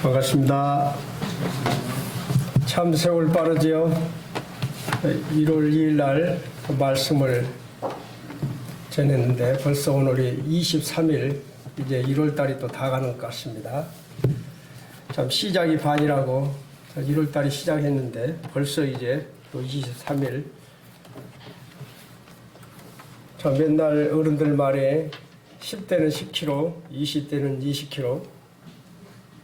반갑습니다. 참 세월 빠르지요. 1월 2일 날 말씀을 전했는데 벌써 오늘이 23일, 이제 1월 달이 또 다 가는 것 같습니다. 참 시작이 반이라고 1월 달이 시작했는데 벌써 이제 또 23일. 참 맨날 어른들 말에 10대는 10km, 20대는 20km,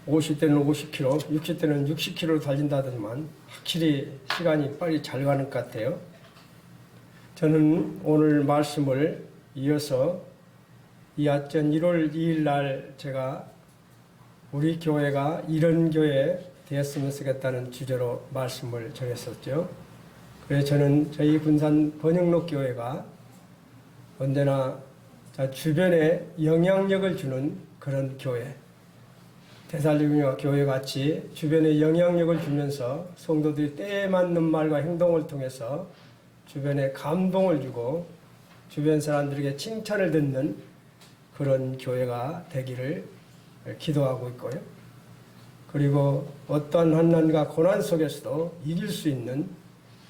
50대는 50km, 60대는 60km로 달린다더니만 확실히 시간이 빨리 잘 가는 것 같아요. 저는 오늘 말씀을 이어서 이하전 1월 2일 날 제가 우리 교회가 이런 교회 되었으면 좋겠다는 주제로 말씀을 전했었죠. 그래서 저는 저희 군산 번영록 교회가 언제나 주변에 영향력을 주는 그런 교회, 대살림과 교회같이 주변에 영향력을 주면서 성도들이 때에 맞는 말과 행동을 통해서 주변에 감동을 주고 주변 사람들에게 칭찬을 듣는 그런 교회가 되기를 기도하고 있고요. 그리고 어떠한 환난과 고난 속에서도 이길 수 있는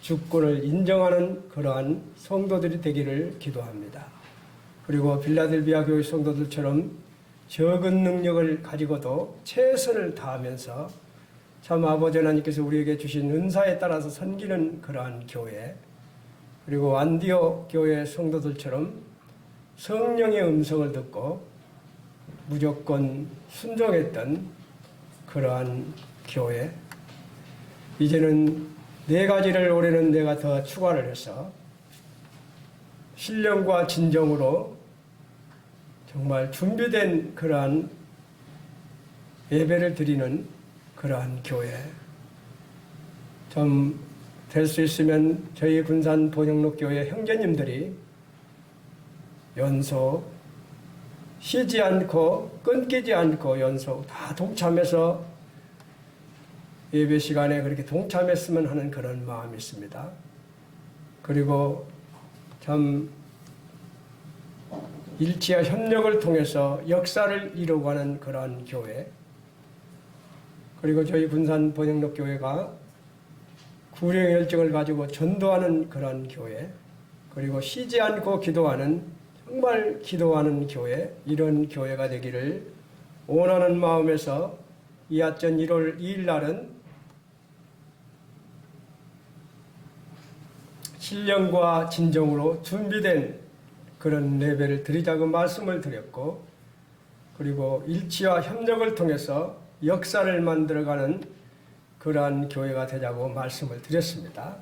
주권을 인정하는 그러한 성도들이 되기를 기도합니다. 그리고 빌라델비아 교회 성도들처럼 적은 능력을 가지고도 최선을 다하면서 참 아버지 하나님께서 우리에게 주신 은사에 따라서 섬기는 그러한 교회, 그리고 안디오 교회 성도들처럼 성령의 음성을 듣고 무조건 순종했던 그러한 교회, 이제는 네 가지를 올해는 내가 더 추가를 해서 신령과 진정으로 정말 준비된 그러한 예배를 드리는 그러한 교회, 좀 될 수 있으면 저희 군산 번영록 교회 형제님들이 연속 쉬지 않고 끊기지 않고 연속 다 동참해서 예배 시간에 그렇게 동참했으면 하는 그런 마음이 있습니다. 그리고 참 일치와 협력을 통해서 역사를 이루어가는 그러한 교회, 그리고 저희 군산 번영록 교회가 구령 열정을 가지고 전도하는 그러한 교회, 그리고 쉬지 않고 기도하는, 정말 기도하는 교회, 이런 교회가 되기를 원하는 마음에서 이하전 1월 2일 날은 신령과 진정으로 준비된 그런 예배를 드리자고 말씀을 드렸고, 그리고 일치와 협력을 통해서 역사를 만들어가는 그러한 교회가 되자고 말씀을 드렸습니다.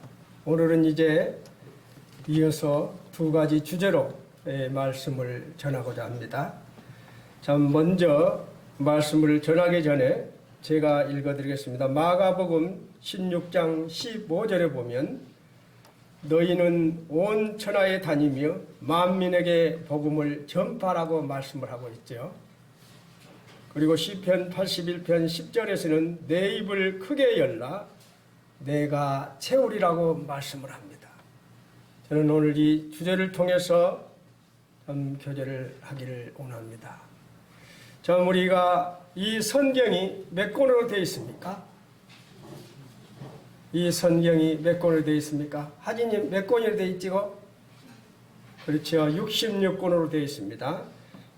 오늘은 이제 이어서 두 가지 주제로 말씀을 전하고자 합니다. 참 먼저 말씀을 전하기 전에 제가 읽어드리겠습니다. 마가복음 16장 15절에 보면 너희는 온 천하에 다니며 만민에게 복음을 전파라고 말씀을 하고 있죠. 그리고 시편 81편 10절에서는 내 입을 크게 열라 내가 채우리라고 말씀을 합니다. 저는 오늘 이 주제를 통해서 교제를 하기를 원합니다. 자, 우리가 이 성경이 몇 권으로 되어 있습니까? 이 성경이 몇 권으로 되어 있습니까? 하진님 몇 권으로 되어 있지요? 그렇죠. 66권으로 되어 있습니다.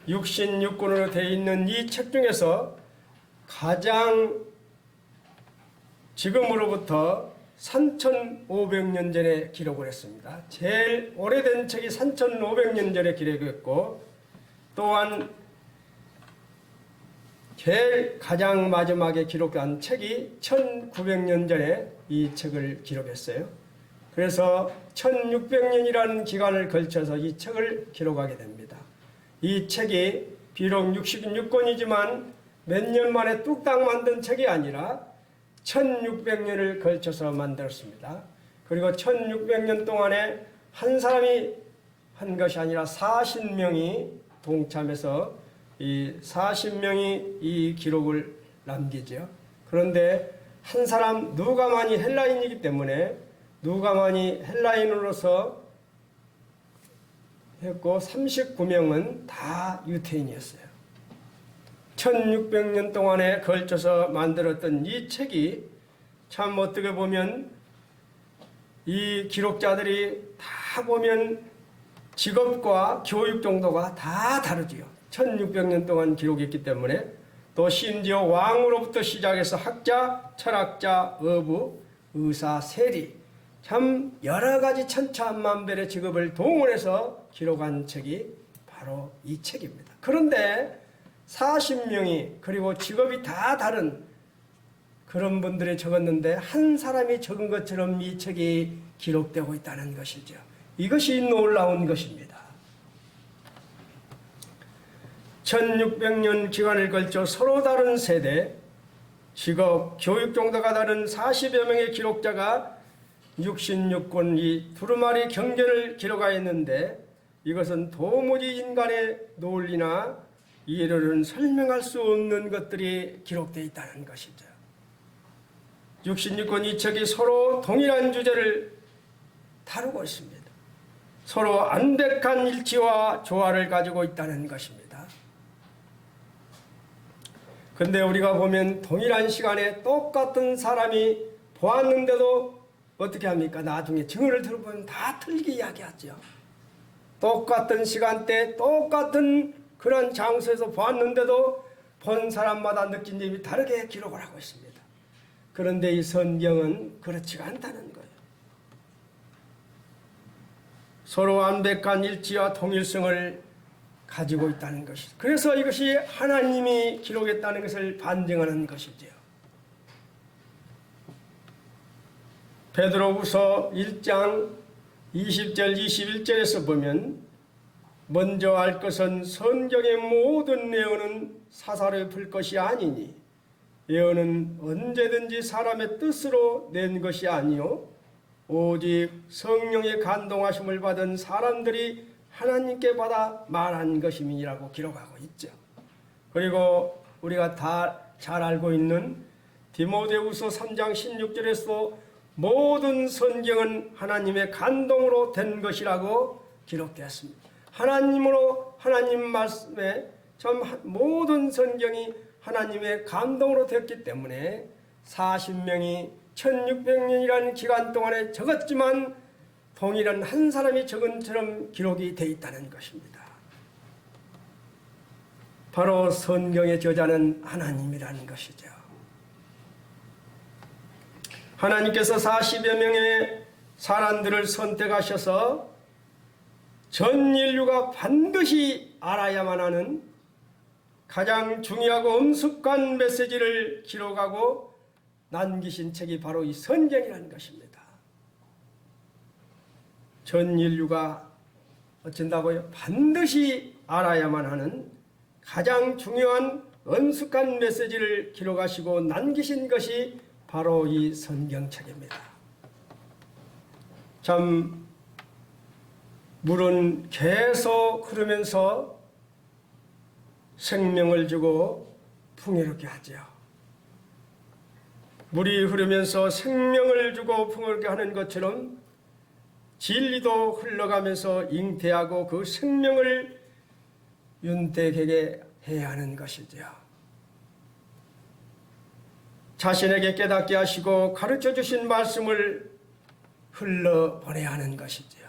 66권으로 되어 있는 이 책 중에서 가장 지금으로부터 3,500년 전에 기록을 했습니다. 제일 오래된 책이 3,500년 전에 기록했고, 또한 제일 가장 마지막에 기록한 책이 1900년 전에 이 책을 기록했어요. 그래서 1600년이라는 기간을 걸쳐서 이 책을 기록하게 됩니다. 이 책이 비록 66권이지만 몇 년 만에 뚝딱 만든 책이 아니라 1600년을 걸쳐서 만들었습니다. 그리고 1600년 동안에 한 사람이 한 것이 아니라 40명이 동참해서 이 40명이 이 기록을 남기죠. 그런데 한 사람 누가만이 헬라인이기 때문에 누가만이 헬라인으로서 했고 39명은 다 유태인이었어요. 1600년 동안에 걸쳐서 만들었던 이 책이 참 어떻게 보면 이 기록자들이 다 보면 직업과 교육 정도가 다 다르지요. 1600년 동안 기록했기 때문에 또 심지어 왕으로부터 시작해서 학자, 철학자, 어부, 의사, 세리 참 여러 가지 천차만별의 직업을 동원해서 기록한 책이 바로 이 책입니다. 그런데 40명이 그리고 직업이 다 다른 그런 분들이 적었는데 한 사람이 적은 것처럼 이 책이 기록되고 있다는 것이죠. 이것이 놀라운 것입니다. 1600년 기간을 걸쳐 서로 다른 세대, 직업, 교육 정도가 다른 40여 명의 기록자가 66권 이 두루마리 경전을 기록하였는데 이것은 도무지 인간의 논리나 이해로는 설명할 수 없는 것들이 기록되어 있다는 것이죠. 66권 이 책이 서로 동일한 주제를 다루고 있습니다. 서로 안백한 일치와 조화를 가지고 있다는 것입니다. 근데 우리가 보면 동일한 시간에 똑같은 사람이 보았는데도 어떻게 합니까? 나중에 증언을 들어보면 다 틀리게 이야기하죠. 똑같은 시간대, 똑같은 그런 장소에서 보았는데도 본 사람마다 느낀 점이 다르게 기록을 하고 있습니다. 그런데 이 성경은 그렇지가 않다는 거예요. 서로 완벽한 일치와 통일성을 가지고 있다는 것이죠. 그래서 이것이 하나님이 기록했다는 것을 반증하는 것이죠. 베드로후서 1장 20절 21절에서 보면 먼저 알 것은 성경의 모든 예언은 사사로이 풀 것이 아니니 예언은 언제든지 사람의 뜻으로 낸 것이 아니요 오직 성령의 간동하심을 받은 사람들이 하나님께 받아 말한 것임이라고 기록하고 있죠. 그리고 우리가 다 잘 알고 있는 디모데후서 3장 16절에서도 모든 성경은 하나님의 간동으로 된 것이라고 기록되었습니다. 하나님으로 하나님 말씀에 참 모든 성경이 하나님의 감동으로 됐기 때문에 40명이 1600년이라는 기간 동안에 적었지만 동일한 한 사람이 적은처럼 기록이 되어 있다는 것입니다. 바로 성경의 저자는 하나님이라는 것이죠. 하나님께서 40여 명의 사람들을 선택하셔서 전 인류가 반드시 알아야만 하는 가장 중요하고 엄숙한 메시지를 기록하고 남기신 책이 바로 이 성경이라는 것입니다. 전 인류가 어쩐다고요? 반드시 알아야만 하는 가장 중요한 엄숙한 메시지를 기록하시고 남기신 것이 바로 이 성경책입니다. 참 물은 계속 흐르면서 생명을 주고 풍요롭게 하죠. 물이 흐르면서 생명을 주고 풍요롭게 하는 것처럼 진리도 흘러가면서 잉태하고 그 생명을 윤택하게 해야 하는 것이죠. 자신에게 깨닫게 하시고 가르쳐 주신 말씀을 흘러보내야 하는 것이죠.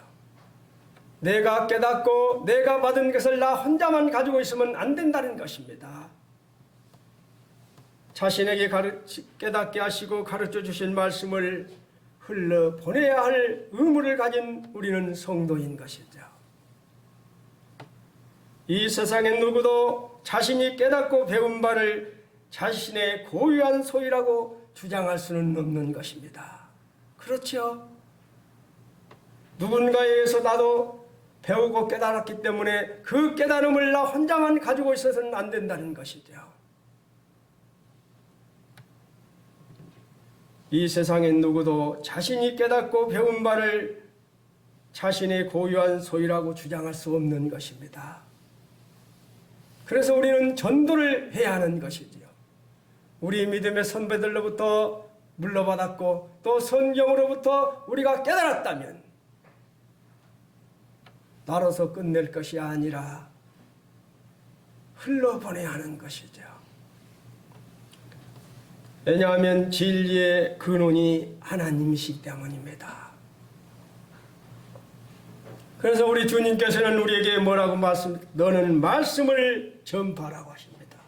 내가 깨닫고 내가 받은 것을 나 혼자만 가지고 있으면 안 된다는 것입니다. 자신에게 깨닫게 하시고 가르쳐 주신 말씀을 흘러보내야 할 의무를 가진 우리는 성도인 것이죠. 이 세상에 누구도 자신이 깨닫고 배운 바를 자신의 고유한 소유라고 주장할 수는 없는 것입니다. 그렇죠? 누군가에 의해서 나도 배우고 깨달았기 때문에 그 깨달음을 나 혼자만 가지고 있어서는 안 된다는 것이죠. 이 세상에 누구도 자신이 깨닫고 배운 바를 자신의 고유한 소유라고 주장할 수 없는 것입니다. 그래서 우리는 전도를 해야 하는 것이지요. 우리 믿음의 선배들로부터 물려받았고 또 성경으로부터 우리가 깨달았다면 나로서 끝낼 것이 아니라 흘러보내야 하는 것이죠. 왜냐하면 진리의 근원이 하나님이시기 때문입니다. 그래서 우리 주님께서는 우리에게 뭐라고 너는 말씀을 전파라고 하십니다.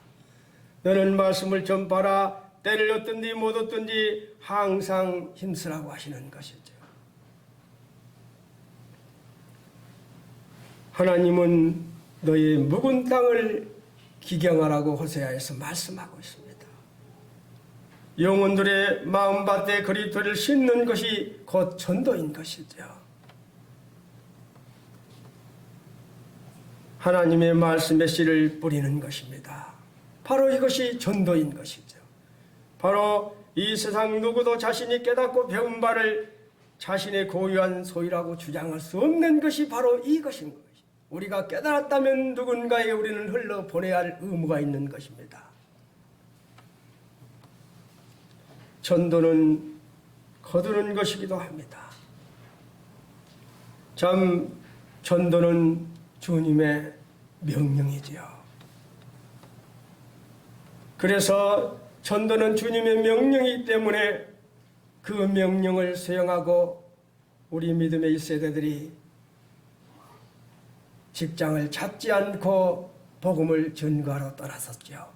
너는 말씀을 전파라. 때를 얻든지 못 얻든지 항상 힘쓰라고 하시는 것이죠. 하나님은 너희 묵은 땅을 기경하라고 호세아에서 말씀하고 있습니다. 영혼들의 마음밭에 그리스도를 심는 것이 곧 전도인 것이죠. 하나님의 말씀의 씨를 뿌리는 것입니다. 바로 이것이 전도인 것이죠. 바로 이 세상 누구도 자신이 깨닫고 배운 바를 자신의 고유한 소유라고 주장할 수 없는 것이 바로 이것인 것입니다. 우리가 깨달았다면 누군가에게 우리는 흘러보내야 할 의무가 있는 것입니다. 전도는 거두는 것이기도 합니다. 참 전도는 주님의 명령이지요. 그래서 전도는 주님의 명령이기 때문에 그 명령을 수행하고 우리 믿음의 1세대들이 직장을 찾지 않고 복음을 전가하러 떠났었죠.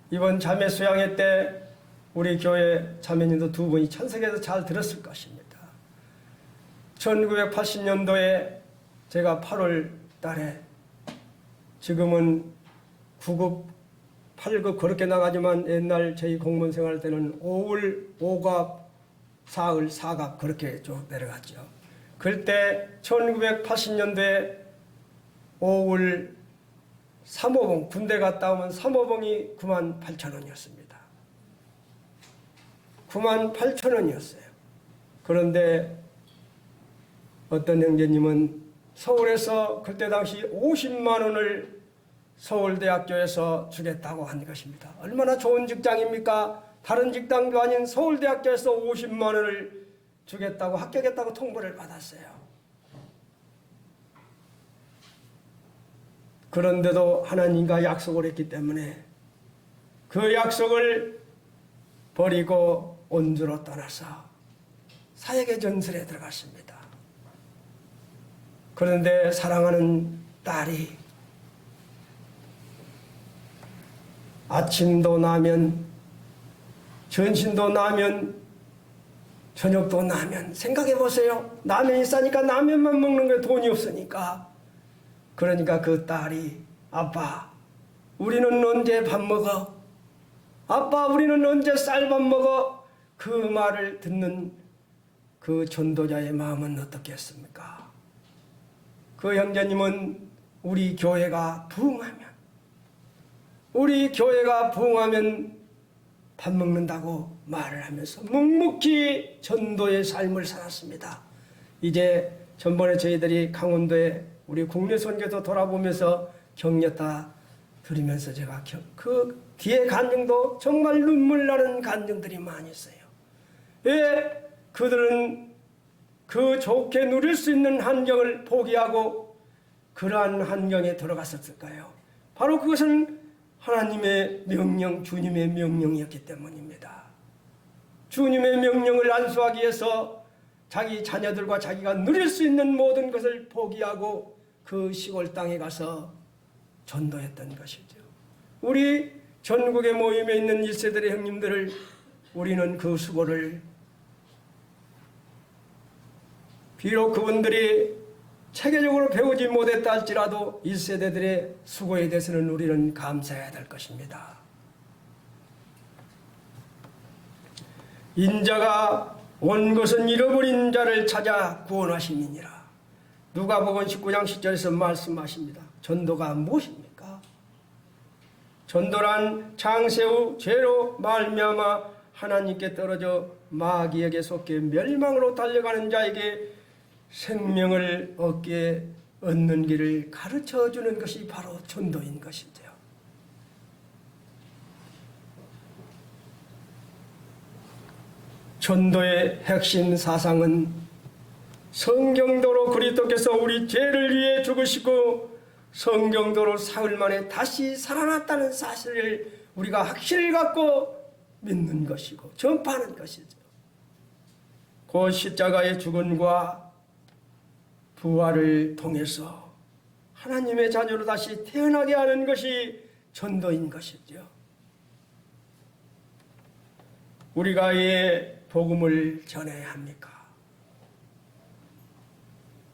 이번 자매 수양회 때 우리 교회 자매님도 두 분이 천석에서 잘 들었을 것입니다. 1980년도에 제가 8월 달에 지금은 9급, 8급 그렇게 나가지만 옛날 저희 공무원 생활 때는 5월 5갑, 4월 4갑 그렇게 쭉 내려갔죠. 그때 1980년도에 5월 3호봉, 군대 갔다 오면 3호봉이 98,000원이었습니다. 98,000원이었어요. 그런데 어떤 형제님은 서울에서 그때 당시 50만 원을 서울대학교에서 주겠다고 한 것입니다. 얼마나 좋은 직장입니까? 다른 직장도 아닌 서울대학교에서 50만 원을 주겠다고 합격했다고 통보를 받았어요. 그런데도 하나님과 약속을 했기 때문에 그 약속을 버리고 온주로 떠나서 사역의 전설에 들어갔습니다. 그런데 사랑하는 딸이 아침도 나면, 전신도 나면, 저녁도 나면, 생각해 보세요. 라면이 싸니까 라면만 먹는 게 돈이 없으니까. 그러니까 그 딸이 아빠 우리는 언제 밥 먹어? 아빠 우리는 언제 쌀밥 먹어? 그 말을 듣는 그 전도자의 마음은 어떻겠습니까? 그 형제님은 우리 교회가 부흥하면 밥 먹는다고 말을 하면서 묵묵히 전도의 삶을 살았습니다. 이제 전번에 저희들이 강원도에 우리 국내 선교도 돌아보면서 격려다 드리면서 제가 그 뒤에 간증도 정말 눈물 나는 간증들이 많이 있어요. 왜 그들은 그 좋게 누릴 수 있는 환경을 포기하고 그러한 환경에 들어갔었을까요? 바로 그것은 하나님의 명령, 주님의 명령이었기 때문입니다. 주님의 명령을 안수하기 위해서 자기 자녀들과 자기가 누릴 수 있는 모든 것을 포기하고 그 시골 땅에 가서 전도했던 것이죠. 우리 전국의 모임에 있는 1세들의 형님들을 우리는 그 수고를 비록 그분들이 체계적으로 배우지 못했다 할지라도 1세대들의 수고에 대해서는 우리는 감사해야 될 것입니다. 인자가 온 것은 잃어버린 자를 찾아 구원하심이니라. 누가복음 19장 10절에서 말씀하십니다. 전도가 무엇입니까? 전도란 장세후 죄로 말미암아 하나님께 떨어져 마귀에게 속해 멸망으로 달려가는 자에게 생명을 얻는 길을 가르쳐주는 것이 바로 전도인 것이죠. 전도의 핵심 사상은 성경도로 그리스도께서 우리 죄를 위해 죽으시고 성경도로 사흘 만에 다시 살아났다는 사실을 우리가 확신을 갖고 믿는 것이고 전파하는 것이죠. 그 십자가의 죽음과 부활을 통해서 하나님의 자녀로 다시 태어나게 하는 것이 전도인 것이죠. 우리가 왜 복음을 전해야 합니까?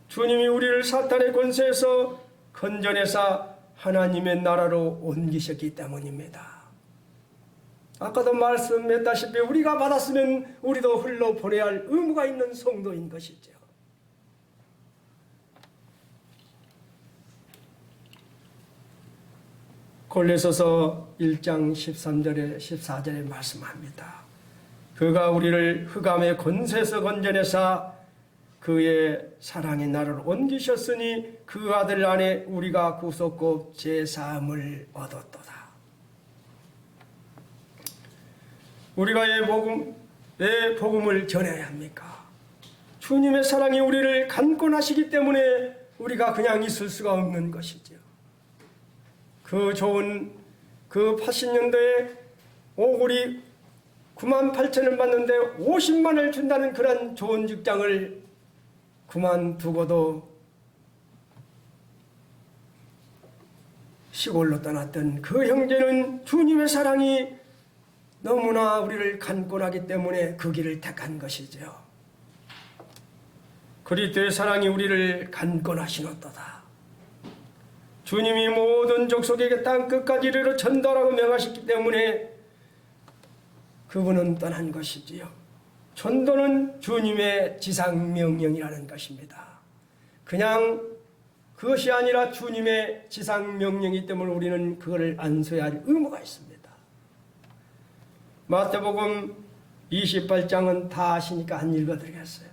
주님이 우리를 사탄의 권세에서 건져내사 하나님의 나라로 옮기셨기 때문입니다. 아까도 말씀했다시피 우리가 받았으면 우리도 흘러 보내야 할 의무가 있는 성도인 것이죠. 골로새서 1장 13절에 14절에 말씀합니다. 그가 우리를 흑암의 권세에서 건져내사 그의 사랑의 나라로 옮기셨으니 그 아들 안에 우리가 구속고 제사함을 얻었도다. 우리가 왜 복음을 전해야 합니까? 주님의 사랑이 우리를 간권하시기 때문에 우리가 그냥 있을 수가 없는 것이죠. 그 좋은 그 80년대에 오골이 98,000원 받는데 50만을 준다는 그런 좋은 직장을 그만두고도 시골로 떠났던 그 형제는 주님의 사랑이 너무나 우리를 간권하기 때문에 그 길을 택한 것이죠. 그리스도의 사랑이 우리를 간권하시노도다. 주님이 모든 족속에게 땅 끝까지 이르러 전도하라고 명하셨기 때문에 그분은 떠난 것이지요. 전도는 주님의 지상명령이라는 것입니다. 그냥 그것이 아니라 주님의 지상명령이기 때문에 우리는 그것을 안수해야 할 의무가 있습니다. 마태복음 28장은 다 아시니까 안 읽어드리겠어요.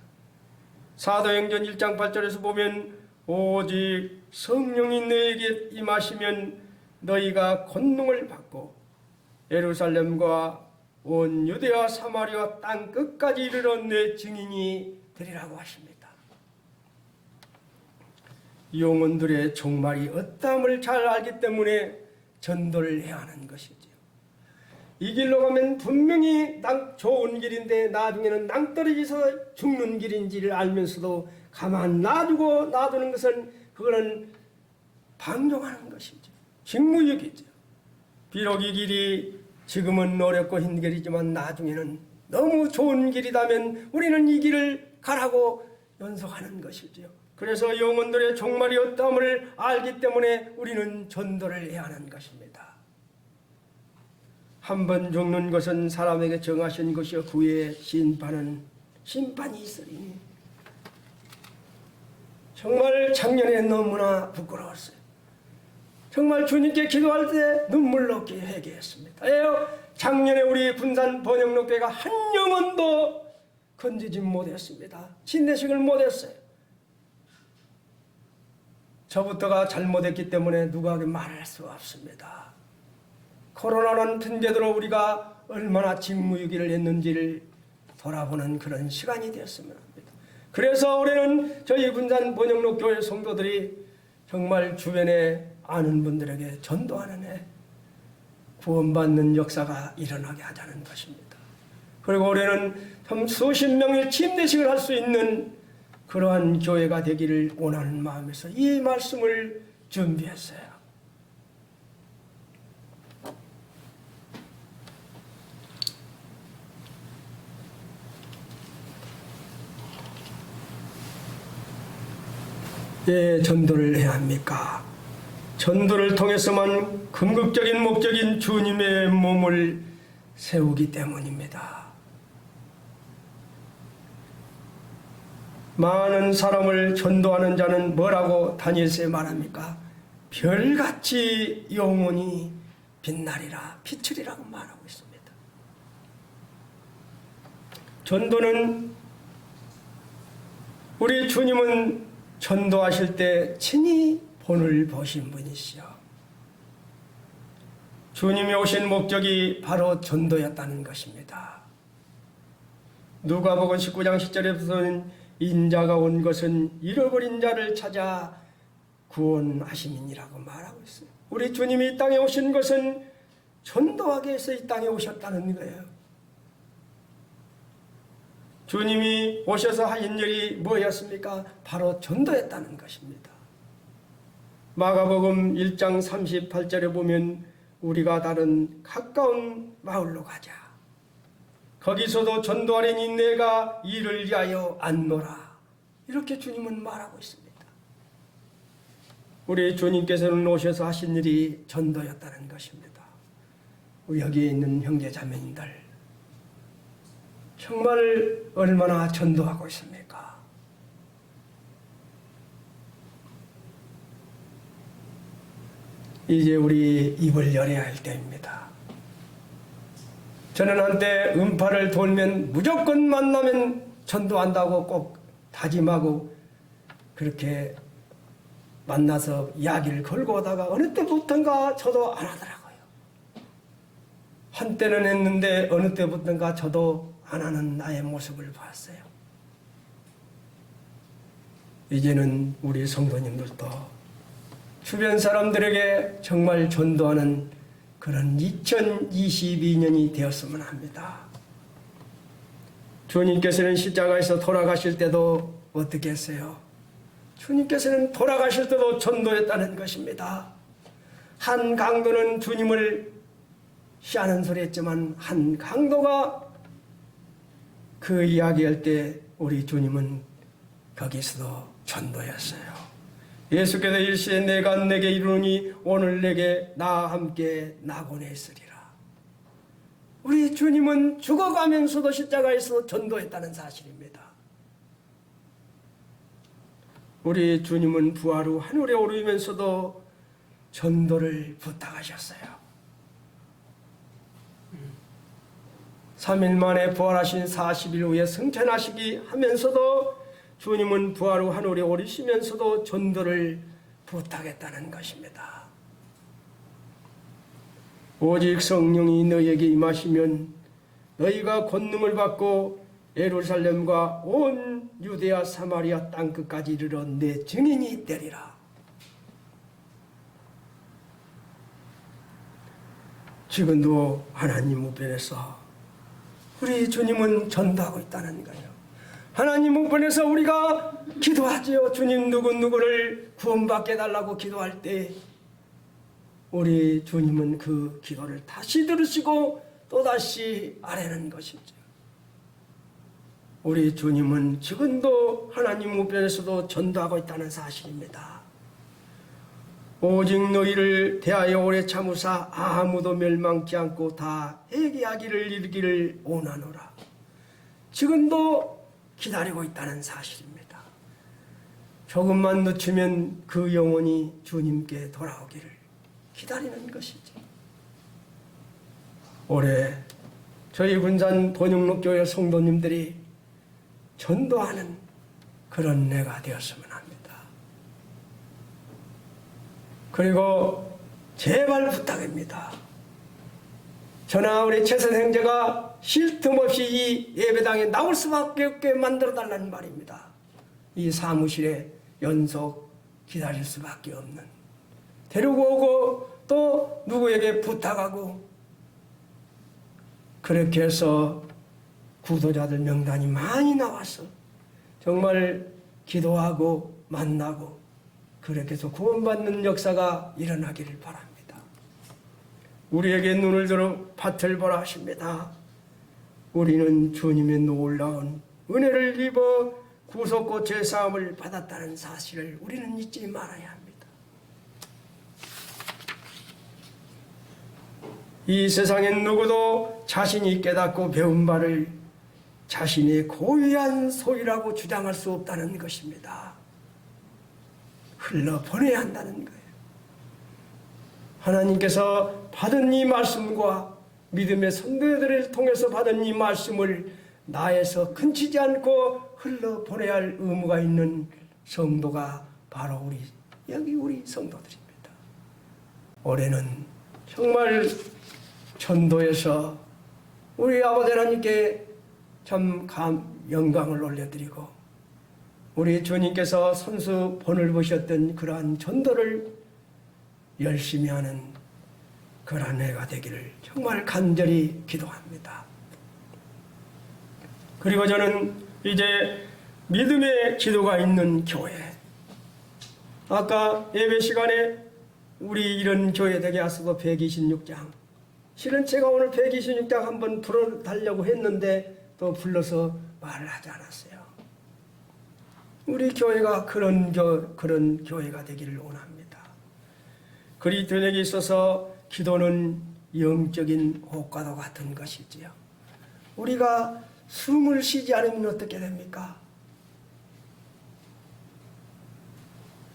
사도행전 1장 8절에서 보면 오직 성령이 너에게 임하시면 너희가 권능을 받고 예루살렘과 온 유대와 사마리아 땅 끝까지 이르러 내 증인이 되리라고 하십니다. 영혼들의 종말이 어떠함을 잘 알기 때문에 전도를 해야 하는 것이지요. 이 길로 가면 분명히 좋은 길인데 나중에는 낭떠러지서 죽는 길인지를 알면서도 가만 놔두는 것은 그거는 방종하는 것이죠. 직무유기죠. 비록 이 길이 지금은 어렵고 힘든 길이지만 나중에는 너무 좋은 길이라면 우리는 이 길을 가라고 연속하는 것이죠. 그래서 영혼들의 종말이 어떠함을 알기 때문에 우리는 전도를 해야 하는 것입니다. 한 번 죽는 것은 사람에게 정하신 것이요 후에 심판이 있으리니 정말 작년에 너무나 부끄러웠어요. 정말 주님께 기도할 때 눈물 넣게 회개했습니다. 작년에 우리 군산 번영록교회가 한 영혼도 건지지 못했습니다. 진례식을 못했어요. 저부터가 잘못했기 때문에 누구에게 말할 수 없습니다. 코로나라는 핑계대로 우리가 얼마나 직무유기를 했는지를 돌아보는 그런 시간이 되었으면 합니다. 그래서 올해는 저희 군산 번영록교회 성도들이 정말 주변에 아는 분들에게 전도하는 해 구원받는 역사가 일어나게 하자는 것입니다. 그리고 올해는 참 수십 명의 침례식을 할 수 있는 그러한 교회가 되기를 원하는 마음에서 이 말씀을 준비했어요. 왜 전도를 해야 합니까? 전도를 통해서만 궁극적인 목적인 주님의 몸을 세우기 때문입니다. 많은 사람을 전도하는 자는 뭐라고 다니엘서에 말합니까? 별같이 영원히 빛나리라, 빛이라고 말하고 있습니다. 전도는 우리 주님은 전도하실 때 친히 본을 보신 분이시여. 주님이 오신 목적이 바로 전도였다는 것입니다. 누가복음 19장 10절에서는 인자가 온 것은 잃어버린 자를 찾아 구원하심이니라고 말하고 있어요. 우리 주님이 이 땅에 오신 것은 전도하기 위해서 이 땅에 오셨다는 거예요. 주님이 오셔서 하신 일이 뭐였습니까? 바로 전도했다는 것입니다. 마가복음 1장 38절에 보면 우리가 다른 가까운 마을로 가자. 거기서도 전도하려니 내가 이를 위하여 안노라. 이렇게 주님은 말하고 있습니다. 우리 주님께서는 오셔서 하신 일이 전도였다는 것입니다. 여기에 있는 형제 자매님들, 정말 얼마나 전도하고 있습니까? 이제 우리 입을 열어야 할 때입니다. 저는 한때 음파를 돌면 무조건 만나면 전도한다고 꼭 다짐하고 그렇게 만나서 이야기를 걸고 오다가 어느 때부턴가 저도 안 하더라고요. 한때는 했는데 어느 때부턴가 저도 안 하는 나의 모습을 봤어요. 이제는 우리 성도님들도 주변 사람들에게 정말 전도하는 그런 2022년이 되었으면 합니다. 주님께서는 십자가에서 돌아가실 때도 어떻게 했어요? 주님께서는 돌아가실 때도 전도했다는 것입니다. 한 강도는 주님을 시하는 소리 했지만 한 강도가 그 이야기할 때 우리 주님은 거기서도 전도했어요. 예수께서 일시에 내가 내게 이르노니 오늘 내게 나와 함께 나곤에 있으리라. 우리 주님은 죽어가면서도 십자가에서 전도했다는 사실입니다. 우리 주님은 부활 후 하늘에 오르면서도 전도를 부탁하셨어요. 3일 만에 부활하신 40일 후에 승천하시기 하면서도 주님은 부활 후 하늘에 오르시면서도 전도를 부탁했다는 것입니다. 오직 성령이 너희에게 임하시면 너희가 권능을 받고 예루살렘과 온 유대아 사마리아 땅끝까지 이르러 내 증인이 되리라. 지금도 하나님 우편에서 우리 주님은 전도하고 있다는 거예요. 하나님 우편에서 우리가 기도하지요. 주님 누구누구를 구원받게 해달라고 기도할 때 우리 주님은 그 기도를 다시 들으시고 또다시 아뢰는 것이죠. 우리 주님은 지금도 하나님 우편에서도 전도하고 있다는 사실입니다. 오직 너희를 대하여 오래 참으사 아무도 멸망치 않고 다 회개하기를 이르기를 원하노라. 지금도 기다리고 있다는 사실입니다. 조금만 늦추면 그 영혼이 주님께 돌아오기를 기다리는 것이죠. 올해 저희 군산 번영록교회 성도님들이 전도하는 그런 내가 되었으면 합니다. 그리고 제발 부탁입니다. 저나 우리 최선 형제가 쉴 틈 없이 이 예배당에 나올 수밖에 없게 만들어달라는 말입니다. 이 사무실에 연속 기다릴 수밖에 없는, 데리고 오고 또 누구에게 부탁하고, 그렇게 해서 구도자들 명단이 많이 나와서 정말 기도하고 만나고 그렇게 해서 구원받는 역사가 일어나기를 바랍니다. 우리에게 눈을 들어 밭을 보라 하십니다. 우리는 주님의 놀라운 은혜를 입어 구속고 죄사함을 받았다는 사실을 우리는 잊지 말아야 합니다. 이 세상엔 누구도 자신이 깨닫고 배운 바를 자신의 고유한 소유라고 주장할 수 없다는 것입니다. 흘러보내야 한다는 거예요. 하나님께서 받은 이 말씀과 믿음의 선배들을 통해서 받은 이 말씀을 나에서 끊치지 않고 흘러보내야 할 의무가 있는 성도가 바로 우리 성도들입니다. 올해는 정말 전도에서 우리 아버지 하나님께 참 영광을 올려드리고 우리 주님께서 손수 본을 보셨던 그러한 전도를 열심히 하는 그러한 해가 되기를 정말 간절히 기도합니다. 그리고 저는 이제 믿음의 기도가 있는 교회, 아까 예배 시간에 우리 이런 교회 되게 하셔서 126장, 실은 제가 오늘 126장 한번 불러달라고 했는데 또 불러서 말을 하지 않았어요. 우리 교회가 그런 교회가 되기를 원합니다. 그리스도인에게 있어서 기도는 영적인 호흡과도 같은 것이지요. 우리가 숨을 쉬지 않으면 어떻게 됩니까?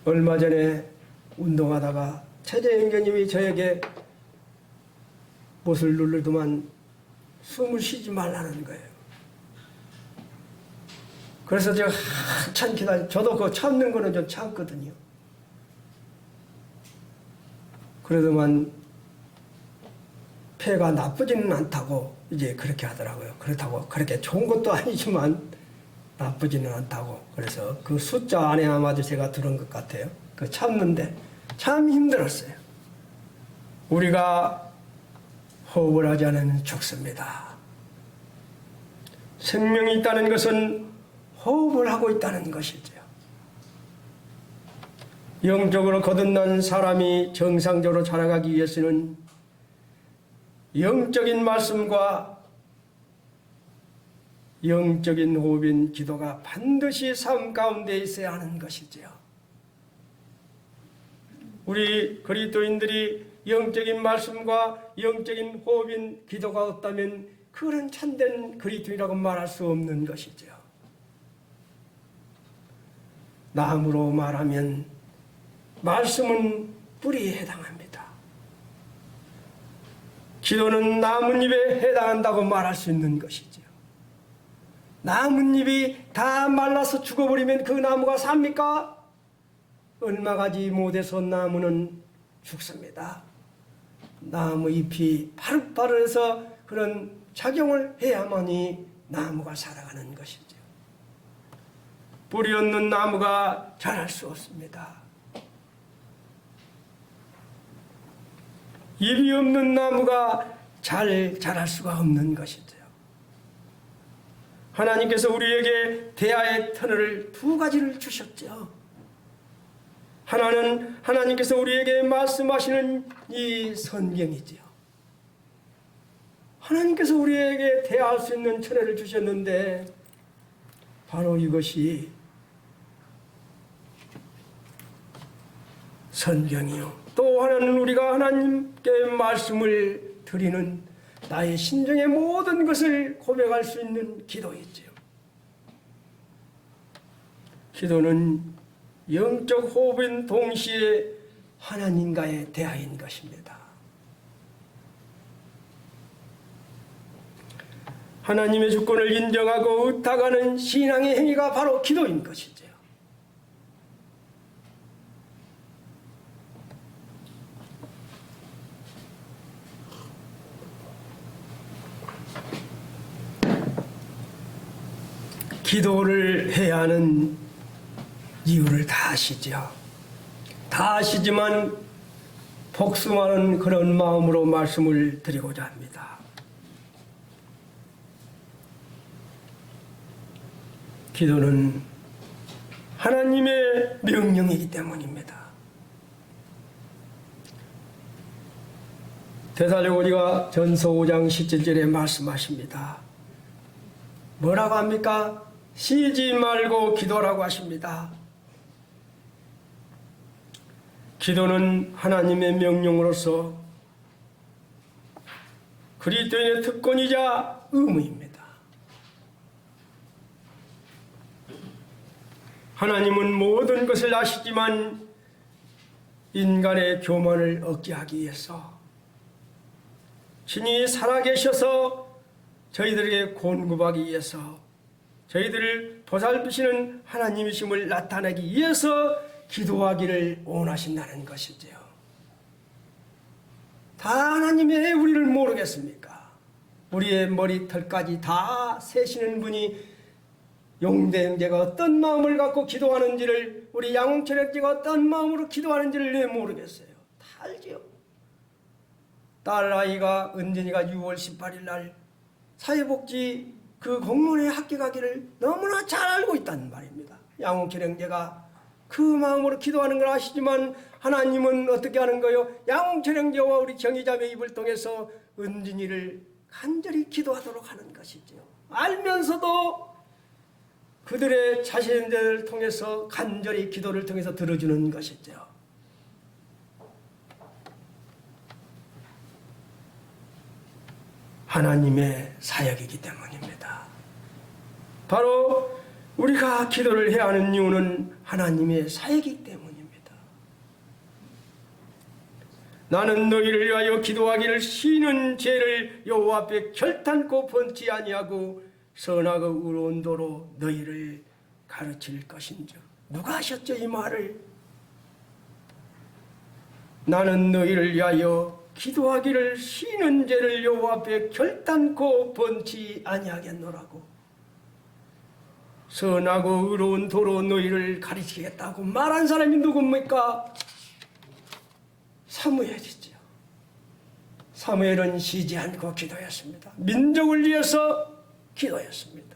얼마 전에 운동하다가 최재형교님이 저에게 못을 누르더만 숨을 쉬지 말라는 거예요. 그래서 제가 한참 저도 그거 참는 거는 좀 참거든요. 그러더만 폐가 나쁘지는 않다고 이제 그렇게 하더라고요. 그렇다고 그렇게 좋은 것도 아니지만 나쁘지는 않다고. 그래서 그 숫자 안에 아마도 제가 들은 것 같아요. 그 참는데 참 힘들었어요. 우리가 호흡을 하지 않으면 죽습니다. 생명이 있다는 것은 호흡을 하고 있다는 것이죠. 영적으로 거듭난 사람이 정상적으로 자라가기 위해서는 영적인 말씀과 영적인 호흡인 기도가 반드시 삶 가운데 있어야 하는 것이지요. 우리 그리스도인들이 영적인 말씀과 영적인 호흡인 기도가 없다면 그런 참된 그리스도인이라고 말할 수 없는 것이지요. 나무로 말하면 말씀은 뿌리에 해당합니다. 기도는 나뭇잎에 해당한다고 말할 수 있는 것이지요. 나뭇잎이 다 말라서 죽어버리면 그 나무가 삽니까? 얼마 가지 못해서 나무는 죽습니다. 나무 잎이 파릇파릇해서 그런 작용을 해야만이 나무가 살아가는 것이죠. 뿌리 없는 나무가 자랄 수 없습니다. 잎이 없는 나무가 잘 자랄 수가 없는 것이죠. 하나님께서 우리에게 대화의 터널을 두 가지를 주셨죠. 하나는 하나님께서 우리에게 말씀하시는 이 성경이지요. 하나님께서 우리에게 대화할 수 있는 터널을 주셨는데 바로 이것이 성경이요. 또 하나는 우리가 하나님께 말씀을 드리는 나의 심정의 모든 것을 고백할 수 있는 기도이지요. 기도는 영적 호흡인 동시에 하나님과의 대화인 것입니다. 하나님의 주권을 인정하고 의탁하는 신앙의 행위가 바로 기도인 것이죠. 기도를 해야 하는 이유를 다 아시죠. 다 아시지만 복수하는 그런 마음으로 말씀을 드리고자 합니다. 기도는 하나님의 명령이기 때문입니다. 데살로니가 전서 5장 17절에 말씀하십니다. 뭐라고 합니까? 쉬지 말고 기도라고 하십니다. 기도는 하나님의 명령으로서 그리스도인의 특권이자 의무입니다. 하나님은 모든 것을 아시지만 인간의 교만을 억제하기 위해서 신이 살아계셔서 저희들에게 공급하기 위해서 저희들을 보살피시는 하나님이심을 나타내기 위해서 기도하기를 원하신다는 것이지요. 다 하나님이 왜 우리를 모르겠습니까? 우리의 머리털까지 다 세시는 분이 용대 형제가 어떤 마음을 갖고 기도하는지를, 우리 양홍철 형제가 어떤 마음으로 기도하는지를 내 모르겠어요. 다 알지요. 딸 아이가 은진이가 6월 18일 날 사회복지 그 공무원에 합격하기를 너무나 잘 알고 있다는 말입니다. 양홍철 형제가 그 마음으로 기도하는 걸 아시지만 하나님은 어떻게 하는 거요? 양홍철 형제와 우리 경희자매 입을 통해서 은진이를 간절히 기도하도록 하는 것이죠. 알면서도 그들의 자신들을 통해서 간절히 기도를 통해서 들어주는 것이죠. 하나님의 사역이기 때문입니다. 바로 우리가 기도를 해야 하는 이유는 하나님의 사역이기 때문입니다. 나는 너희를 위하여 기도하기를 쉬는 죄를 여호와 앞에 결탄코 번지 아니하고 선하고 의로운 도로 너희를 가르칠 것인즉. 누가 하셨죠 이 말을? 나는 너희를 위하여 기도하기를 쉬는 죄를 여호와 앞에 결단코 번지 아니하겠노라고. 선하고 의로운 도로 너희를 가르치겠다고 말한 사람이 누굽니까? 사무엘이죠. 사무엘은 쉬지 않고 기도했습니다. 민족을 위해서 기도했습니다.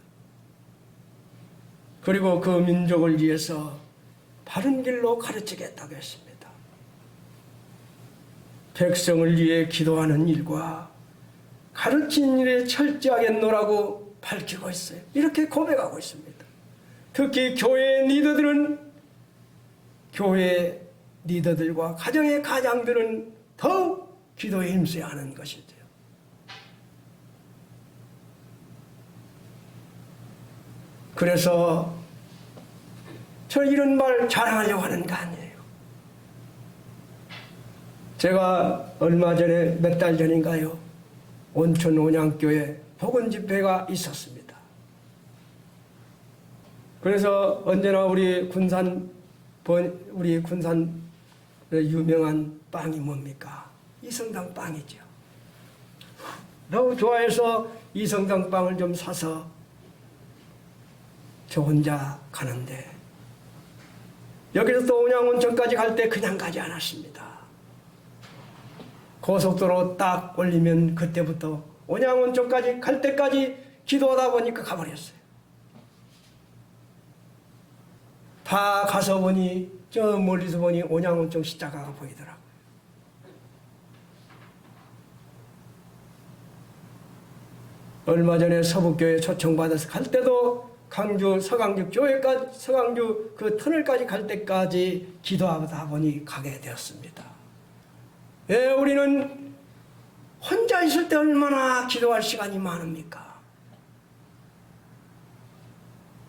그리고 그 민족을 위해서 바른 길로 가르치겠다고 했습니다. 백성을 위해 기도하는 일과 가르치는 일에 철저하겠노라고 밝히고 있어요. 이렇게 고백하고 있습니다. 특히 교회 리더들은, 교회 리더들과 가정의 가장들은 더욱 기도에 힘써야 하는 것이죠. 그래서 저는 이런 말 자랑하려고 하는 거 아니에요. 제가 얼마 전에, 몇 달 전인가요, 온천 온양교회 복원 집회가 있었습니다. 그래서 언제나 우리 군산의 유명한 빵이 뭡니까? 이성당 빵이죠. 너무 좋아해서 이성당 빵을 좀 사서 저 혼자 가는데, 여기서 또 온양온천까지 갈 때 그냥 가지 않았습니다. 고속도로 딱 올리면 그때부터 온양온천까지 갈 때까지 기도하다 보니까 가버렸어요. 다 가서 보니, 저 멀리서 보니 온양온천 십자가가 보이더라고요. 얼마 전에 서북교회 초청받아서 갈 때도 강주 서강주 교회까지, 서강주 그 터널까지 갈 때까지 기도하다 보니 가게 되었습니다. 예, 우리는 혼자 있을 때 얼마나 기도할 시간이 많습니까?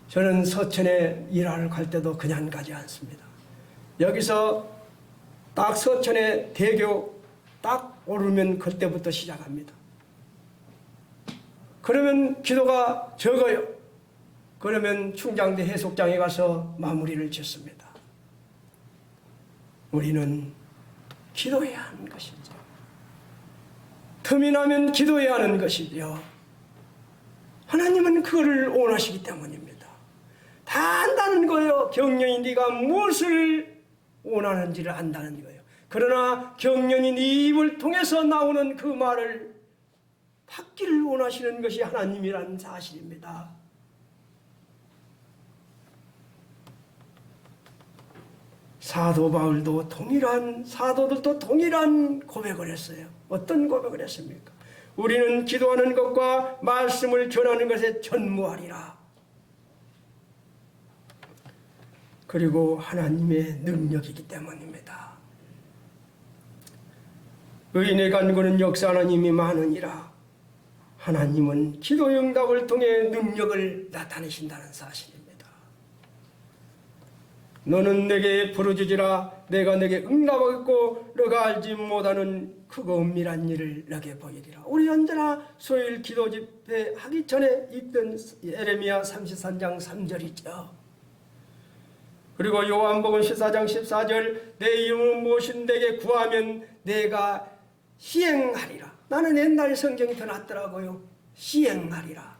저는 서천에 일하러 갈 때도 그냥 가지 않습니다. 여기서 딱 서천에 대교 딱 오르면 그때부터 시작합니다. 그러면 기도가 적어요. 그러면 충장대 해속장에 가서 마무리를 짓습니다. 우리는 기도해야 하는 것이죠. 틈이 나면 기도해야 하는 것이죠. 하나님은 그거를 원하시기 때문입니다. 다 안다는 거예요. 경련이 네가 무엇을 원하는지를 안다는 거예요. 그러나 경련이 네 입을 통해서 나오는 그 말을 받기를 원하시는 것이 하나님이라는 사실입니다. 사도 바울도 사도들도 동일한 고백을 했어요. 어떤 고백을 했습니까? 우리는 기도하는 것과 말씀을 전하는 것에 전무하리라. 그리고 하나님의 능력이기 때문입니다. 의인의 간구는 역사하는 힘이 많으니라. 하나님은 기도 응답을 통해 능력을 나타내신다는 사실입니다. 너는 내게 부르짖으라. 내가 내게 응답하겠고 너가 알지 못하는 크고 은밀한 일을 너게 보이리라. 우리 언제나 수요일 기도 집회 하기 전에 읽던 예레미야 33장 3절이죠. 그리고 요한복음 14장 14절 내 이름은 무엇인 내게 구하면 내가 시행하리라. 나는 옛날 성경이 더 낫더라고요. 시행하리라.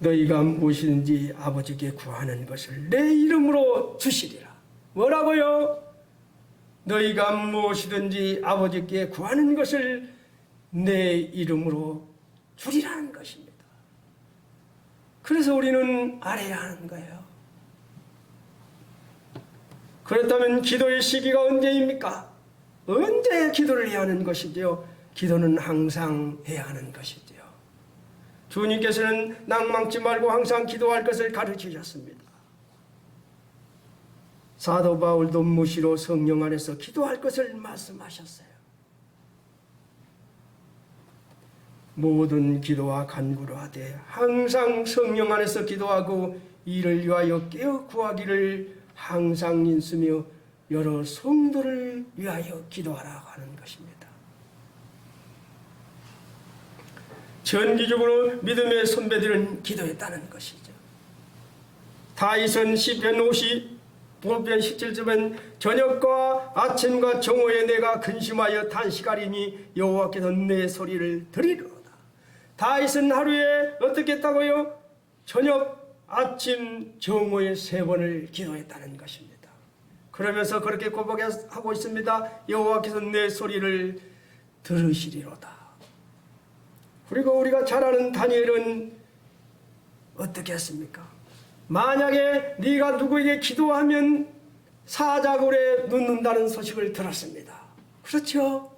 너희가 무엇이든지 아버지께 구하는 것을 내 이름으로 주시리라. 뭐라고요? 너희가 무엇이든지 아버지께 구하는 것을 내 이름으로 주리라는 것입니다. 그래서 우리는 알아야 하는 거예요. 그렇다면 기도의 시기가 언제입니까? 언제 기도를 해야 하는 것이지요? 기도는 항상 해야 하는 것이지요. 주님께서는 낭망치 말고 항상 기도할 것을 가르치셨습니다. 사도 바울도 무시로 성령 안에서 기도할 것을 말씀하셨어요. 모든 기도와 간구로 하되 항상 성령 안에서 기도하고 이를 위하여 깨어 구하기를 항상 인쓰며 여러 성도를 위하여 기도하라 하는 것입니다. 전기적으로 믿음의 선배들은 기도했다는 것이죠. 다윗은 시편 55편 17절은 저녁과 아침과 정오에 내가 근심하여 탄식하리니 여호와께서 내 소리를 들으리로다. 다윗은 하루에 어떻게 했다고요? 저녁, 아침, 정오에 3번을 기도했다는 것입니다. 그러면서 그렇게 고백하고 있습니다. 여호와께서 내 소리를 들으시리로다. 그리고 우리가 잘 아는 다니엘은 어떻게 했습니까? 만약에 네가 누구에게 기도하면 사자굴에 눕는다는 소식을 들었습니다. 그렇죠?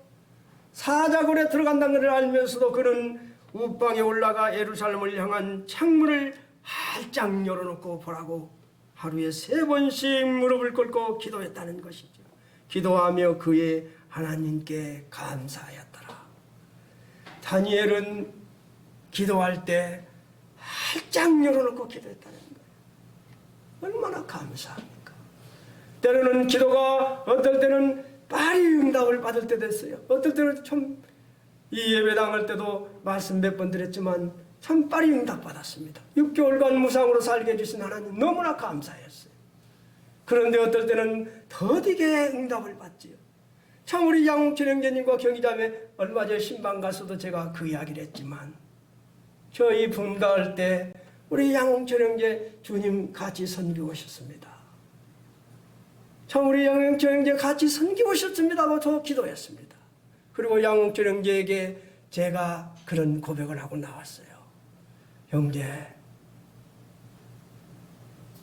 사자굴에 들어간다는 것을 알면서도 그는 우방에 올라가 예루살렘을 향한 창문을 활짝 열어놓고 보라고 하루에 3번씩 무릎을 꿇고 기도했다는 것이죠. 기도하며 그의 하나님께 감사하였더라. 다니엘은 기도할 때 활짝 열어놓고 기도했다는 거예요. 얼마나 감사합니까? 때로는 기도가 어떨 때는 빨리 응답을 받을 때도 있어요. 어떨 때는 참 이 예배 당할 때도 말씀 몇 번 드렸지만 참 빨리 응답받았습니다. 6개월간 무상으로 살게 해주신 하나님 너무나 감사했어요. 그런데 어떨 때는 더디게 응답을 받지요. 참 우리 양홍철 형제님과 경희자매 얼마 전에 신방 가서도 제가 그 이야기를 했지만 저희 분가할 때 우리 양홍철 형제 주님 같이 섬기고 오셨습니다. 참 우리 양홍철 형제 같이 섬기고 오셨습니다 하고 저 기도했습니다. 그리고 양홍철 형제에게 제가 그런 고백을 하고 나왔어요. 형제,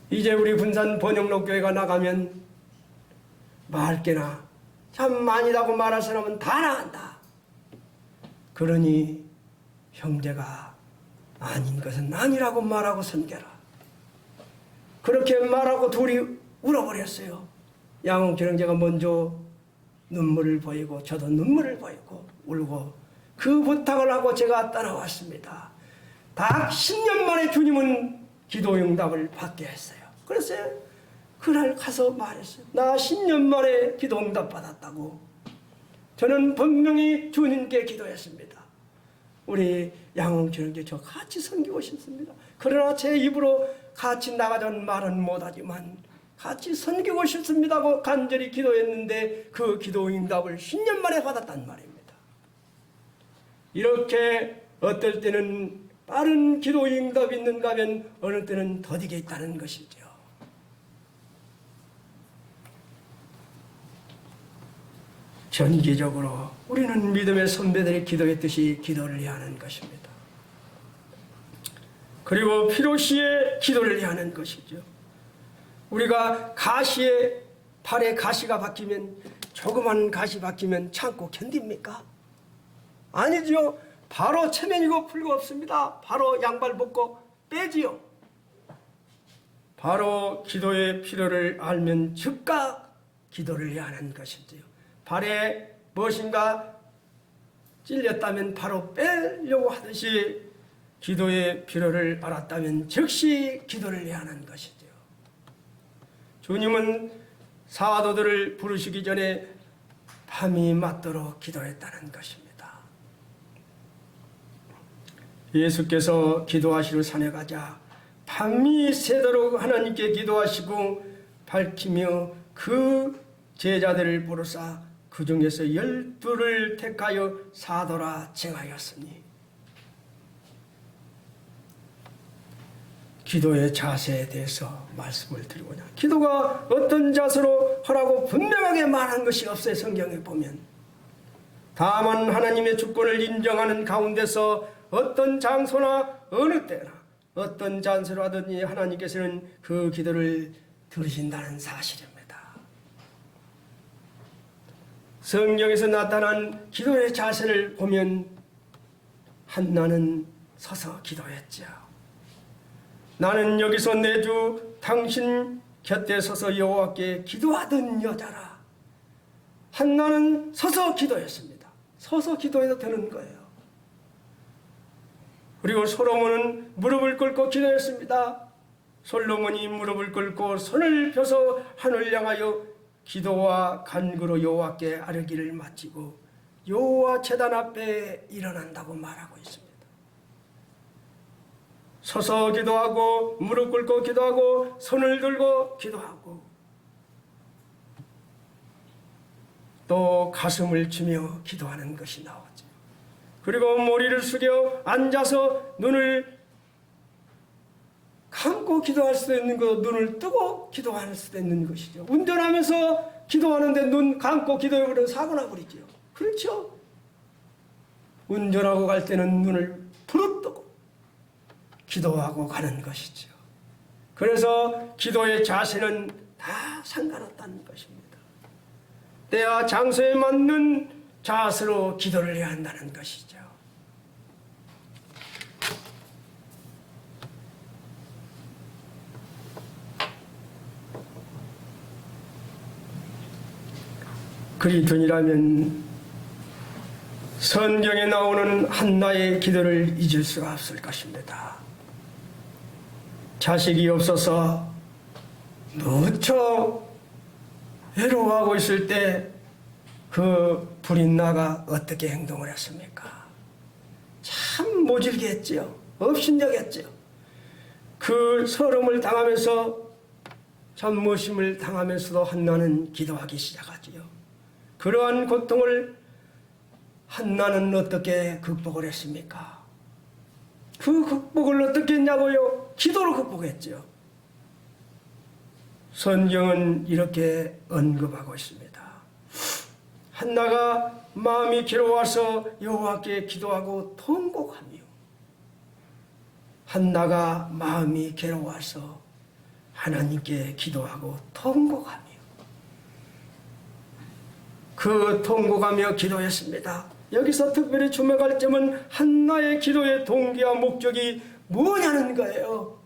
이제 우리 군산 번영록교회가 나가면 말게나 참 많이라고 말할 사람은 다 나간다. 그러니 형제가 아닌 것은 아니라고 말하고 섬겨라. 그렇게 말하고 둘이 울어버렸어요. 양홍철 형제가 먼저 눈물을 보이고 저도 눈물을 보이고 울고 그 부탁을 하고 제가 따라왔습니다. 딱 10년 만에 주님은 기도 응답을 받게 했어요. 그래서 그날 가서 말했어요. 나 10년 만에 기도 응답 받았다고. 저는 분명히 주님께 기도했습니다. 우리 양홍철 형제 저 같이 섬기고 싶습니다. 그러나 제 입으로 같이 나가자는 말은 못하지만 같이 섬기고 싶습니다고 간절히 기도했는데 그 기도 응답을 10년 만에 받았단 말입니다. 이렇게 어떨 때는 빠른 기도 응답이 있는가 하면 어느 때는 더디게 있다는 것이죠. 전기적으로 우리는 믿음의 선배들이 기도했듯이 기도를 해야 하는 것입니다. 그리고 필요시에 기도를 해야 하는 것이죠. 우리가 가시에 팔에 가시가 박히면 조그만 가시 박히면 참고 견딥니까? 아니죠. 바로 체면이고 풀고 없습니다. 바로 양발 벗고 빼지요. 바로 기도의 필요를 알면 즉각 기도를 해야 하는 것이지요. 발에 무엇인가 찔렸다면 바로 빼려고 하듯이 기도의 필요를 알았다면 즉시 기도를 해야 하는 것이지요. 주님은 사도들을 부르시기 전에 밤이 맞도록 기도했다는 것입니다. 예수께서 기도하시러 산에 가자 밤이 새도록 하나님께 기도하시고 밝히며 그 제자들을 부르사 그 중에서 12를 택하여 사도라 칭하였으니 기도의 자세에 대해서 말씀을 드리고자 합니다. 기도가 어떤 자세로 하라고 분명하게 말한 것이 없어요. 성경에 보면. 다만 하나님의 주권을 인정하는 가운데서 어떤 장소나 어느 때나 어떤 잔소로 하든지 하나님께서는 그 기도를 들으신다는 사실입니다. 성경에서 나타난 기도의 자세를 보면 한나는 서서 기도했죠. 나는 여기서 내 주 당신 곁에 서서 여호와께 기도하던 여자라. 한나는 서서 기도했습니다. 서서 기도해도 되는 거예요. 그리고 솔로몬은 무릎을 꿇고 기도했습니다. 솔로몬이 무릎을 꿇고 손을 펴서 하늘 향하여 기도와 간구로 여호와께 아뢰기를 마치고 여호와 제단 앞에 일어난다고 말하고 있습니다. 서서 기도하고 무릎 꿇고 기도하고 손을 들고 기도하고 또 가슴을 치며 기도하는 것이 나오죠. 그리고 머리를 숙여 앉아서 눈을 감고 기도할 수도 있는 것, 눈을 뜨고 기도할 수도 있는 것이죠. 운전하면서 기도하는데 눈 감고 기도해버리면 사고 나버리죠. 그렇죠? 운전하고 갈 때는 눈을 부릅뜨고 기도하고 가는 것이죠. 그래서 기도의 자세는 다 상관없다는 것입니다. 때와 장소에 맞는 자세로 기도를 해야 한다는 것이죠. 그리뿐이라면 성경에 나오는 한나의 기도를 잊을 수가 없을 것입니다. 자식이 없어서 무척 외로워하고 있을 때 그 불인나가 어떻게 행동을 했습니까? 참 모질게 했지요. 업신여겼지요. 그 서름을 당하면서 잠무심을 당하면서도 한나는 기도하기 시작하지요. 그러한 고통을 한나는 어떻게 극복을 했습니까? 그 극복을 어떻게 했냐고요? 기도로 극복했죠. 성경은 이렇게 언급하고 있습니다. 한나가 마음이 괴로워서 여호와께 기도하고 통곡하며 한나가 마음이 괴로워서 하나님께 기도하고 통곡하며 그 통곡하며 기도했습니다. 여기서 특별히 주목할 점은 한나의 기도의 동기와 목적이 뭐냐는 거예요.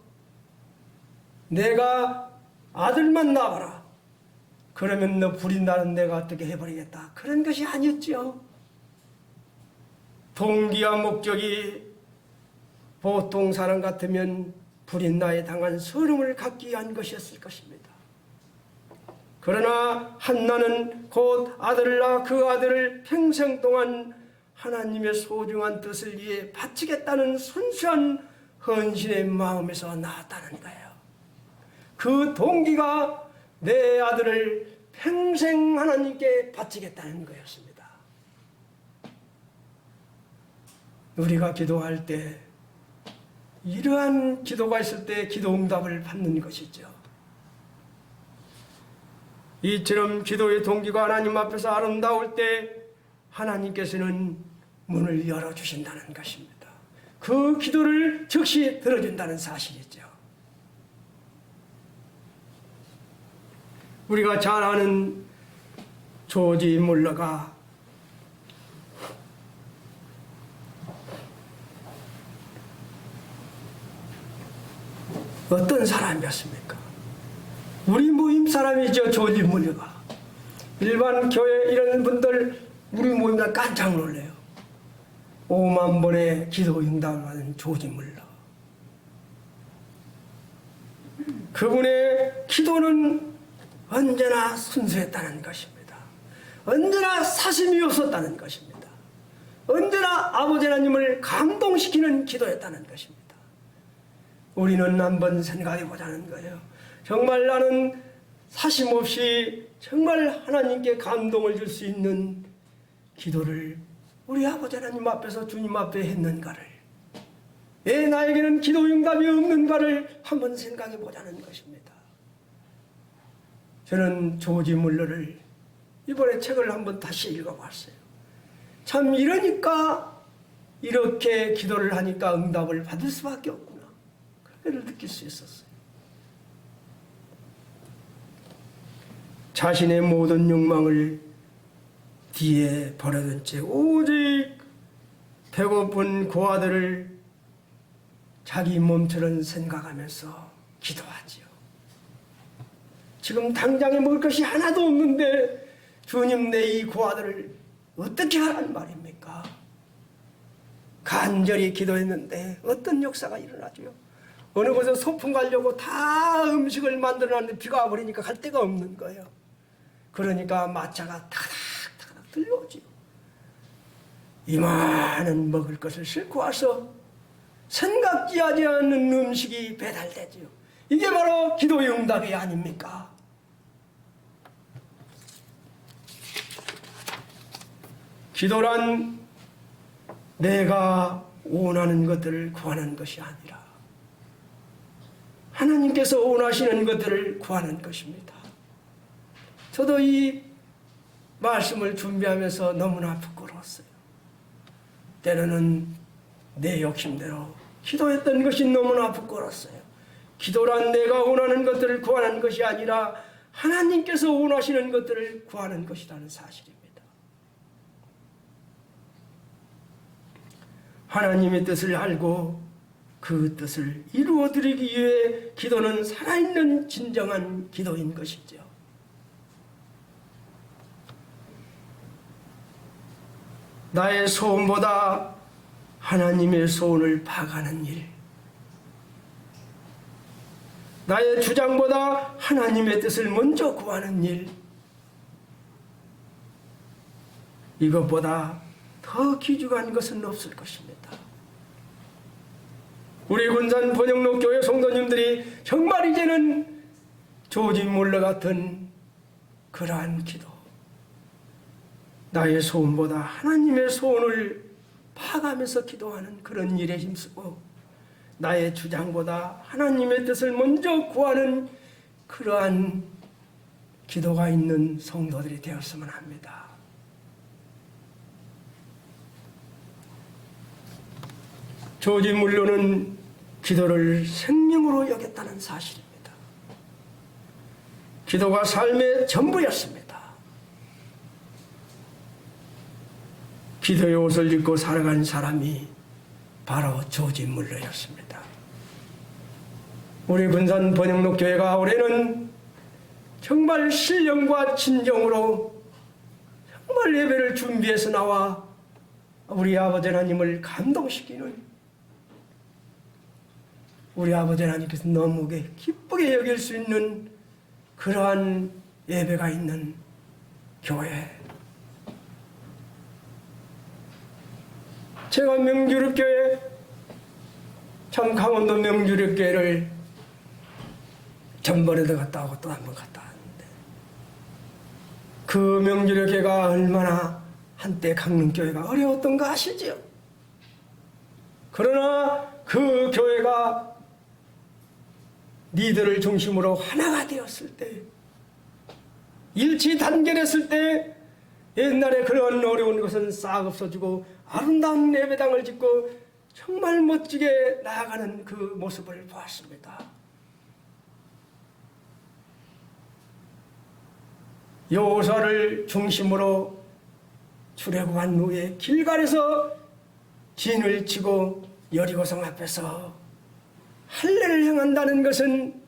내가 아들만 낳아라. 그러면 너 불이 나는 내가 어떻게 해버리겠다. 그런 것이 아니었죠. 동기와 목적이 보통 사람 같으면 불이 나에 당한 서름을 갖기 위한 것이었을 것입니다. 그러나 한나는 곧 아들을 낳아 그 아들을 평생 동안 하나님의 소중한 뜻을 위해 바치겠다는 순수한 헌신의 마음에서 나왔다는 거예요. 그 동기가 내 아들을 평생 하나님께 바치겠다는 거였습니다. 우리가 기도할 때 이러한 기도가 있을 때 기도 응답을 받는 것이죠. 이처럼 기도의 동기가 하나님 앞에서 아름다울 때 하나님께서는 문을 열어주신다는 것입니다. 그 기도를 즉시 들어준다는 사실이죠. 우리가 잘 아는 조지 물러가 어떤 사람이었습니까? 우리 모임 사람이죠. 조지 물러가. 일반 교회 이런 분들 우리 모임에 깜짝 놀래요. 5만 번의 기도 응답을 받은 조지 물러. 그분의 기도는 언제나 순수했다는 것입니다. 언제나 사심이 없었다는 것입니다. 언제나 아버지 하나님을 감동시키는 기도였다는 것입니다. 우리는 한번 생각해 보자는 거예요. 정말 나는 사심 없이 정말 하나님께 감동을 줄 수 있는 기도를 우리 아버지 하나님 앞에서 주님 앞에 했는가를 왜 나에게는 기도 응답이 없는가를 한번 생각해 보자는 것입니다. 저는 조지 물러를 이번에 책을 한번 다시 읽어봤어요. 참 이러니까 이렇게 기도를 하니까 응답을 받을 수밖에 없구나. 그걸 느낄 수 있었어요. 자신의 모든 욕망을 뒤에 버려둔 채 오직 배고픈 그 아들을 자기 몸처럼 생각하면서 기도하지요. 지금 당장에 먹을 것이 하나도 없는데 주님 내 이 그 아들을 어떻게 하란 말입니까? 간절히 기도했는데 어떤 역사가 일어나죠? 어느 곳에 소풍 가려고 다 음식을 만들어놨는데 비가 와버리니까 갈 데가 없는 거예요. 그러니까 마차가 타닥타닥 들려오지요. 이만한 먹을 것을 싣고 와서 생각지 하지 않는 음식이 배달되지요. 이게 바로 기도의 응답이 아닙니까? 기도란 내가 원하는 것들을 구하는 것이 아니라 하나님께서 원하시는 것들을 구하는 것입니다. 저도 이 말씀을 준비하면서 너무나 부끄러웠어요. 때로는 내 욕심대로 기도했던 것이 너무나 부끄러웠어요. 기도란 내가 원하는 것들을 구하는 것이 아니라 하나님께서 원하시는 것들을 구하는 것이라는 사실입니다. 하나님의 뜻을 알고 그 뜻을 이루어드리기 위해 기도는 살아있는 진정한 기도인 것이죠. 나의 소원보다 하나님의 소원을 파가는 일, 나의 주장보다 하나님의 뜻을 먼저 구하는 일, 이것보다 더 귀중한 것은 없을 것입니다. 우리 군산 번영록 교회 성도님들이 정말 이제는 조지 몰러 같은 그러한 기도, 나의 소원보다 하나님의 소원을 파가면서 기도하는 그런 일에 힘쓰고 나의 주장보다 하나님의 뜻을 먼저 구하는 그러한 기도가 있는 성도들이 되었으면 합니다. 조지 물러는 기도를 생명으로 여겼다는 사실입니다. 기도가 삶의 전부였습니다. 기도의 옷을 입고 살아간 사람이 바로 조지 물러였습니다. 우리 군산 번영록 교회가 올해는 정말 신령과 진정으로 정말 예배를 준비해서 나와 우리 아버지 하나님을 감동시키는, 우리 아버지 하나님께서 너무 기쁘게 여길 수 있는 그러한 예배가 있는 교회. 제가 명주립교회, 참 강원도 명주립교회를 전번에도 갔다 오고 또 한 번 갔다 왔는데 그 명주립교회가 얼마나 한때 강릉교회가 어려웠던가 아시죠? 그러나 그 교회가 니들을 중심으로 하나가 되었을 때, 일치 단결했을 때 옛날에 그런 어려운 것은 싹 없어지고 아름다운 예배당을 짓고 정말 멋지게 나아가는 그 모습을 보았습니다. 여호수아를 중심으로 출애굽한 후에 길갈에서 진을 치고 여리고성 앞에서 할례를 행한다는 것은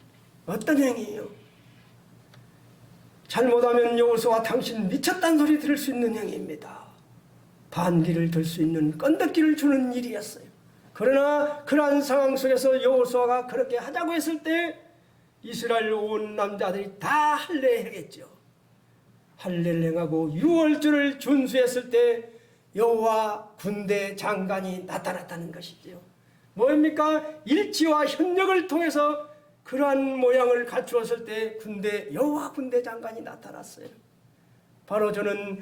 어떤 행위예요? 잘못하면 여호수아 당신 미쳤다는 소리 들을 수 있는 행위입니다. 반기를 들 수 있는 건덕기를 주는 일이었어요. 그러나 그러한 상황 속에서 여호수아가 그렇게 하자고 했을 때 이스라엘 온 남자들이 다 할례 행했죠. 할례를 행하고 유월절을 준수했을 때 여호와 군대 장관이 나타났다는 것이죠. 뭡니까? 일치와 협력을 통해서 그러한 모양을 갖추었을 때 여호와 군대 장관이 나타났어요. 바로 저는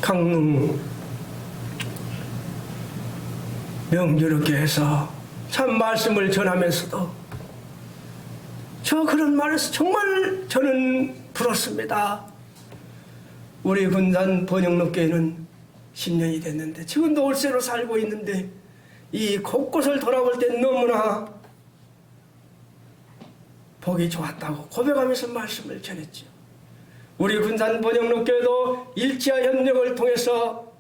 강릉 명주르께서 참 말씀을 전하면서도 저 그런 말에서 정말 저는 부럽습니다. 우리 군산 번영록교회는 10년이 됐는데 지금도 올세로 살고 있는데 이 곳곳을 돌아볼 때 너무나 보기 좋았다고 고백하면서 말씀을 전했죠. 우리 군산 번영록교회도 일지와 협력을 통해서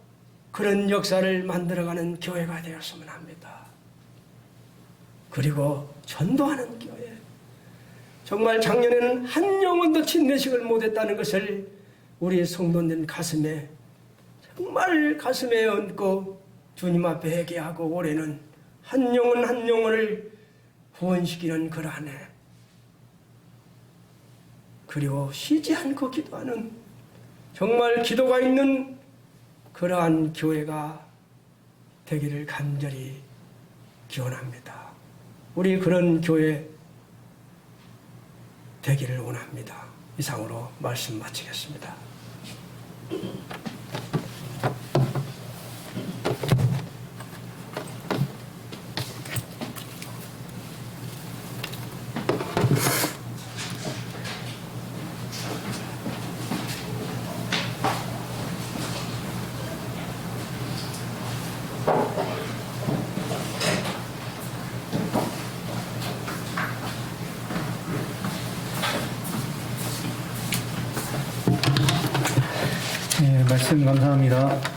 그런 역사를 만들어가는 교회가 되었으면 합니다. 그리고 전도하는 교회. 정말 작년에는 한 영혼도 침례식을 못했다는 것을 우리 성도님 가슴에 정말 가슴에 얹고 주님 앞에 회개하고 올해는 한 영혼 한 영혼을 후원시키는 그러한 해. 그리고 쉬지 않고 기도하는 정말 기도가 있는 그러한 교회가 되기를 간절히 기원합니다. 우리 그런 교회 되기를 원합니다. 이상으로 말씀 마치겠습니다. 네, 말씀 감사합니다.